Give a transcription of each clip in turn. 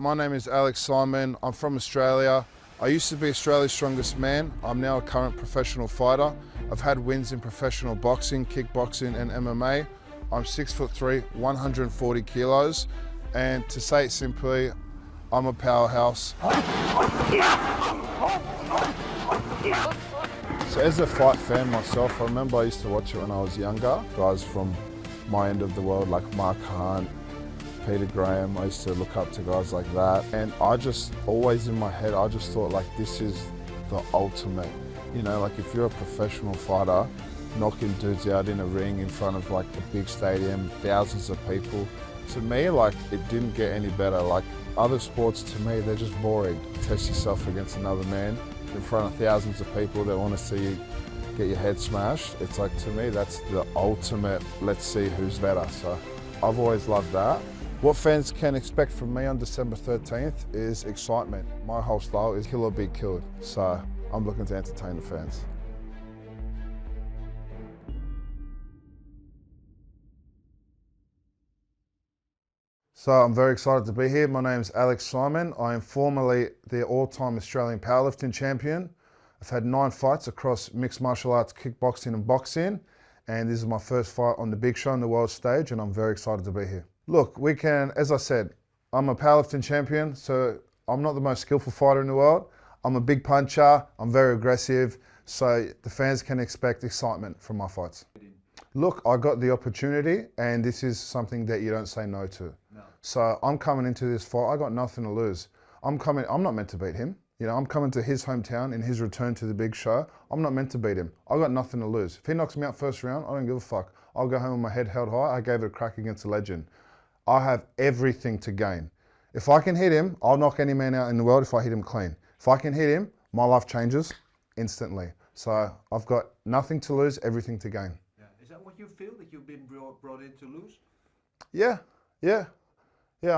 my name is Alex Simon. I'm from Australia. I used to be Australia's strongest man. I'm now a current professional fighter. I've had wins in professional boxing, kickboxing and MMA. I'm 6'3", 140 kilos. And to say it simply, I'm a powerhouse. So as a fight fan myself, I remember I used to watch it when I was younger. Guys from my end of the world like Mark Hunt, Peter Graham, I used to look up to guys like that. And I just, always in my head, I just thought like this is the ultimate. You know, like if you're a professional fighter, knocking dudes out in a ring in front of like a big stadium, thousands of people. To me, like it didn't get any better. Like other sports to me, they're just boring. Test yourself against another man in front of thousands of people that want to see you get your head smashed. It's like, to me, that's the ultimate, let's see who's better. So I've always loved that. What fans can expect from me on December 13th is excitement. My whole style is kill or be killed. So I'm looking to entertain the fans. So I'm very excited to be here. My name is Alex Simon. I am formerly the all-time Australian powerlifting champion. I've had 9 fights across mixed martial arts, kickboxing and boxing. And this is my first fight on the big show on the world stage, and I'm very excited to be here. Look, we can, as I said, I'm a powerlifting champion, so I'm not the most skillful fighter in the world. I'm a big puncher, I'm very aggressive, so the fans can expect excitement from my fights. Look, I got the opportunity, and this is something that you don't say no to. No. So I'm coming into this fight, I got nothing to lose. I'm not meant to beat him. You know, I'm coming to his hometown in his return to the big show. I'm not meant to beat him. I got nothing to lose. If he knocks me out first round, I don't give a fuck. I'll go home with my head held high. I gave it a crack against a legend. I have everything to gain. If I can hit him, I'll knock any man out in the world if I hit him clean. If I can hit him, my life changes instantly. So I've got nothing to lose, everything to gain. Yeah. Is that what you feel, that you've been brought in to lose? Yeah,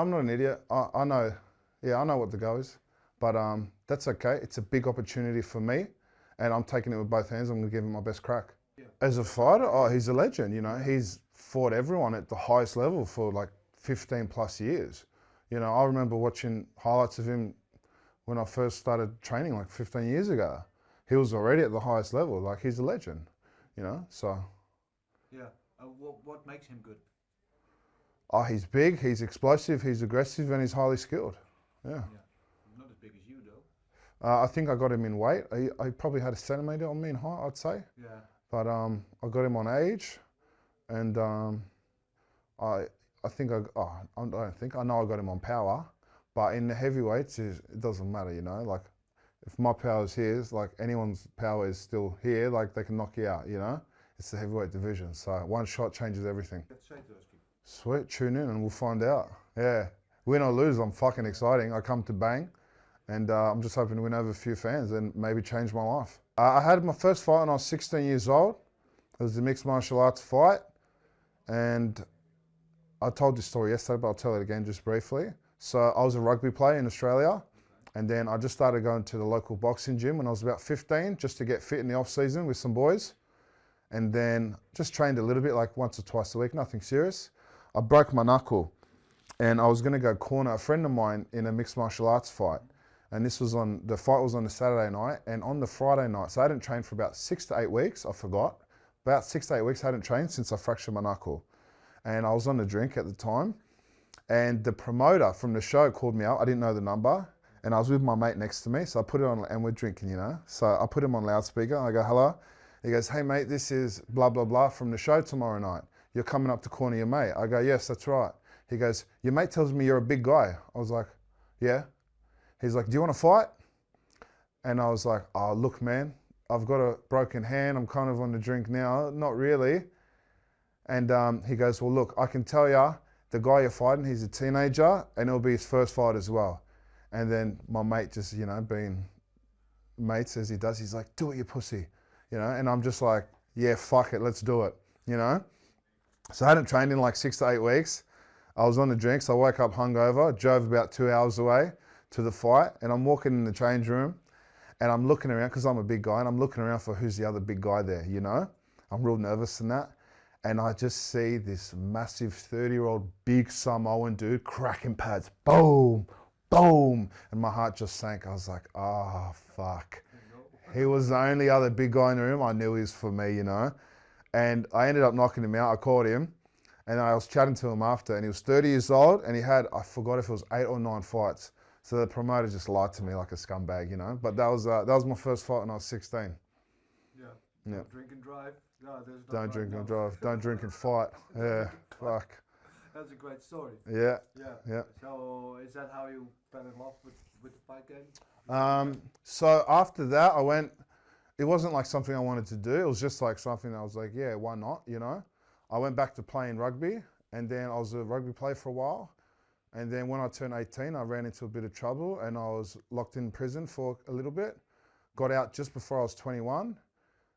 I'm not an idiot. I know what the go is. But that's okay. It's a big opportunity for me, and I'm taking it with both hands. I'm going to give him my best crack. Yeah. As a fighter, oh, he's a legend. You know, he's fought everyone at the highest level for like 15 plus years. You know, I remember watching highlights of him when I first started training like 15 years ago. He was already at the highest level. Like, he's a legend. You know, so. Yeah. What makes him good? Oh, he's big. He's explosive. He's aggressive, and he's highly skilled. Yeah. Not as big as you, though. I think I got him in weight. I probably had a centimetre on me in height, I'd say. Yeah. But I got him on age, and I know I got him on power. But in the heavyweights, it doesn't matter, you know. Like, if my power's here, it's like anyone's power is still here, like they can knock you out, you know. It's the heavyweight division, so one shot changes everything. That's right, Roski. Sweet, tune in and we'll find out. Yeah. Win or lose, I'm fucking exciting. I come to bang, and I'm just hoping to win over a few fans and maybe change my life. I had my first fight when I was 16 years old. It was a mixed martial arts fight, and I told this story yesterday, but I'll tell it again just briefly. So I was a rugby player in Australia, and then I just started going to the local boxing gym when I was about 15, just to get fit in the off season with some boys. And then just trained a little bit, like once or twice a week, nothing serious. I broke my knuckle, and I was going to go corner a friend of mine in a mixed martial arts fight. And the fight was on the Saturday night, and on the Friday night, so I hadn't trained for about 6 to 8 weeks, I forgot. About 6 to 8 weeks I hadn't trained since I fractured my knuckle. And I was on a drink at the time, and the promoter from the show called me up. I didn't know the number, and I was with my mate next to me, so I put it on, and we're drinking, you know. So I put him on loudspeaker, I go, hello. He goes, hey mate, this is blah, blah, blah from the show tomorrow night. You're coming up to corner your mate. I go, yes, that's right. He goes, your mate tells me you're a big guy. I was like, yeah. He's like, do you want to fight? And I was like, oh, look, man, I've got a broken hand. I'm kind of on the drink now. Not really. And he goes, well, look, I can tell you, the guy you're fighting, he's a teenager, and it'll be his first fight as well. And then my mate just, you know, being mates as he does, he's like, do it, you pussy. You know, and I'm just like, yeah, fuck it, let's do it, you know? So I hadn't trained in like 6 to 8 weeks. I was on the drinks. I woke up hungover, drove about 2 hours away to the fight, and I'm walking in the change room, and I'm looking around because I'm a big guy, and I'm looking around for who's the other big guy there, you know? I'm real nervous and that. And I just see this massive 30-year-old big Samoan dude cracking pads. Boom, boom. my heart just sank. I was like, oh, fuck. No. He was the only other big guy in the room. I knew he was for me, you know. And I ended up knocking him out. I called him, and I was chatting to him after, and he was 30 years old, and he had, I forgot if it was 8 or 9 fights. So the promoter just lied to me like a scumbag, you know. But that was my first fight when I was 16. Yeah. Yeah. Drink and drive. No, there's not Don't right drink and now. drive. Don't drink and fight. Yeah, fuck. That's a great story. Yeah. Yeah. Yeah. So is that how you fell in love with the fight game? So after that, I went. It wasn't like something I wanted to do. It was just like something I was like, yeah, why not? You know. I went back to playing rugby, and then I was a rugby player for a while. And then when I turned 18, I ran into a bit of trouble, and I was locked in prison for a little bit. Got out just before I was 21.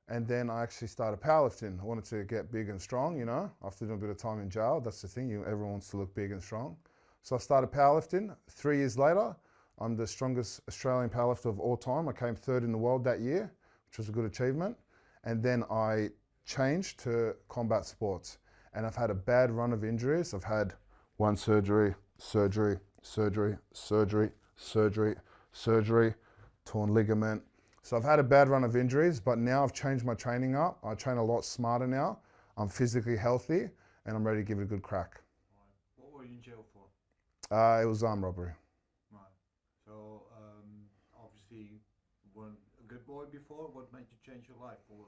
And then I actually started powerlifting. I wanted to get big and strong, you know, after doing a bit of time in jail. That's the thing, everyone wants to look big and strong. So I started powerlifting. 3 years later, I'm the strongest Australian powerlifter of all time. I came third in the world that year, which was a good achievement. And then I changed to combat sports. And I've had a bad run of injuries. I've had one surgery, surgery, surgery, surgery, surgery, surgery, torn ligament. So I've had a bad run of injuries, but now I've changed my training up. I train a lot smarter now. I'm physically healthy, and I'm ready to give it a good crack. What were you in jail for? It was armed robbery. Right. So obviously you weren't a good boy before. What made you change your life? What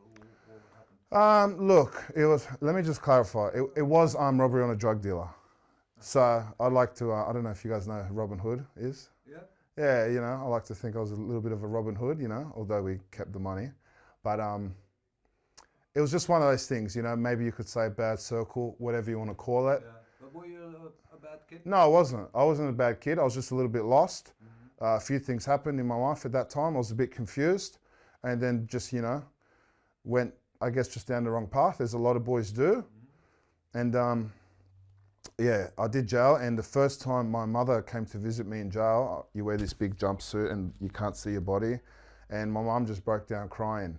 happened? Look, let me just clarify. It was armed robbery on a drug dealer. So I'd like to, I don't know if you guys know who Robin Hood is. Yeah. Yeah, you know, I like to think I was a little bit of a Robin Hood, you know, although we kept the money. But it was just one of those things, you know, maybe you could say bad circle, whatever you want to call it. Yeah. But were you a bad kid? No, I wasn't. I wasn't a bad kid. I was just a little bit lost. A few things happened in my life at that time. I was a bit confused, and then just, you know, went, I guess, just down the wrong path, as a lot of boys do. And yeah, I did jail, and the first time my mother came to visit me in jail, you wear this big jumpsuit and you can't see your body, and my mum just broke down crying,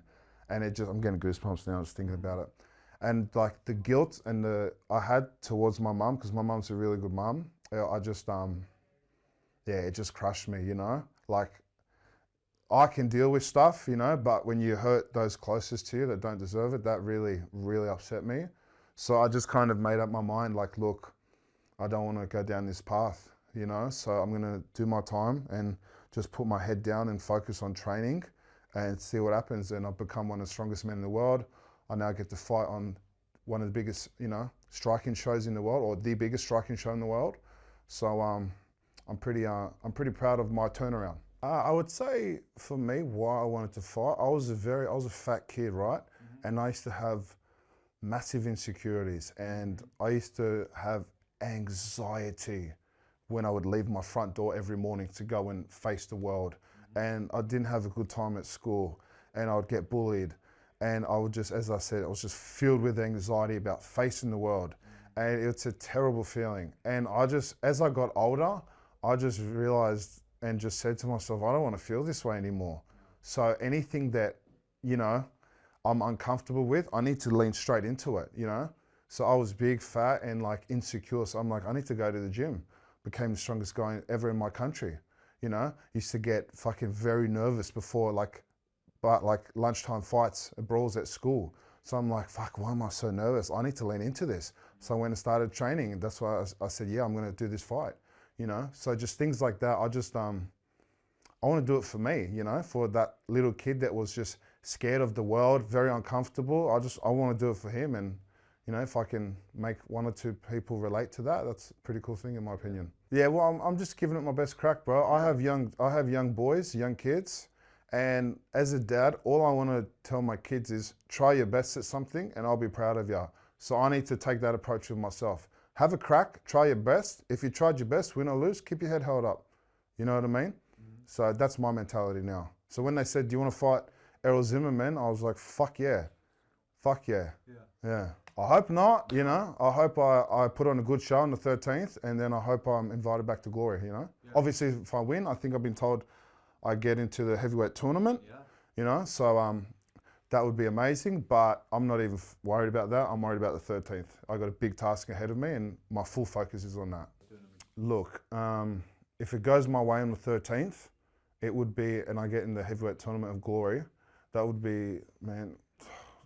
and I'm getting goosebumps now just thinking about it. And like the guilt and I had towards my mum, because my mum's a really good mum, I just, yeah, it just crushed me, you know? Like, I can deal with stuff, you know, but when you hurt those closest to you that don't deserve it, that really, really upset me. So I just kind of made up my mind, like, look, I don't want to go down this path, you know, so I'm going to do my time and just put my head down and focus on training and see what happens. And I've become one of the strongest men in the world. I now get to fight on one of the biggest, you know, striking shows in the world, or the biggest striking show in the world. So I'm pretty proud of my turnaround. I would say for me, why I wanted to fight, I was a fat kid, right? And I used to have massive insecurities, and I used to have anxiety when I would leave my front door every morning to go and face the world. And I didn't have a good time at school, and I would get bullied, and I would just, as I said, I was just filled with anxiety about facing the world. And it's a terrible feeling. And I just, as I got older, I just realized and just said to myself, I don't want to feel this way anymore. So anything that, you know, I'm uncomfortable with, I need to lean straight into it, you know? So I was big, fat, and like insecure. So I'm like, I need to go to the gym. Became the strongest guy ever in my country. You know, used to get fucking very nervous before like lunchtime fights, brawls at school. So I'm like, fuck, why am I so nervous? I need to lean into this. So I went and started training, and that's why I said, yeah, I'm going to do this fight. You know, so just things like that. I just, I want to do it for me, you know, for that little kid that was just scared of the world, very uncomfortable. I want to do it for him. And, you know, if I can make one or two people relate to that, that's a pretty cool thing in my opinion. Yeah, well, I'm just giving it my best crack, bro. I have young boys, young kids. And as a dad, all I want to tell my kids is try your best at something and I'll be proud of you. So I need to take that approach with myself. Have a crack, try your best. If you tried your best, win or lose, keep your head held up. You know what I mean? So that's my mentality now. So when they said, do you want to fight Errol Zimmerman? I was like, fuck yeah. Fuck yeah. Yeah. I hope not, you know. I hope I put on a good show on the 13th, and then I hope I'm invited back to glory, you know. Yeah. Obviously, if I win, I think I've been told I get into the heavyweight tournament, you know. So that would be amazing, but I'm not even worried about that. I'm worried about the 13th. I got a big task ahead of me, and my full focus is on that. Look, if it goes my way on the 13th, it would be, and I get in the heavyweight tournament of glory, that would be, man,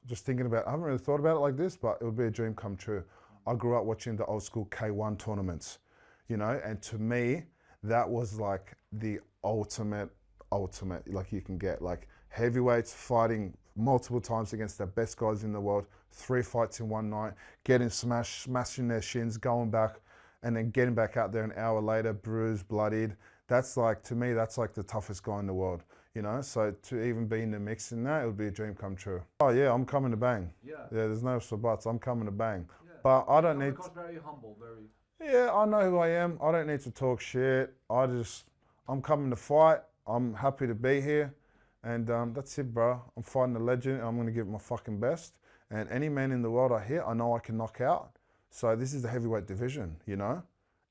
just thinking about, I haven't really thought about it like this, but it would be a dream come true. I grew up watching the old school K1 tournaments, you know, and to me, that was like the ultimate, like you can get, like heavyweights fighting multiple times against the best guys in the world, 3 fights in one night, getting smashed, smashing their shins, going back, and then getting back out there an hour later, bruised, bloodied. That's like, to me, that's like the toughest guy in the world, you know? So to even be in the mix in that, it would be a dream come true. Oh yeah, I'm coming to bang. Yeah. Yeah, there's no ifs or buts, I'm coming to bang. Yeah. But I don't need Because very humble, very... Yeah, I know who I am. I don't need to talk shit. I'm coming to fight. I'm happy to be here. And that's it, bro. I'm fighting a legend and I'm going to give it my fucking best. And any man in the world I hit, I know I can knock out. So this is the heavyweight division, you know?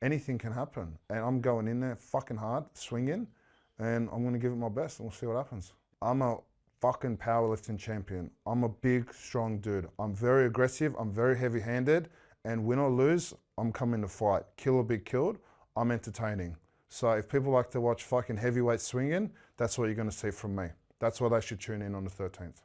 Anything can happen. And I'm going in there fucking hard, swinging, and I'm going to give it my best and we'll see what happens. I'm a fucking powerlifting champion. I'm a big, strong dude. I'm very aggressive. I'm very heavy-handed. And win or lose, I'm coming to fight. Kill or be killed, I'm entertaining. So if people like to watch fucking heavyweight swinging, that's what you're going to see from me. That's why they should tune in on the 13th.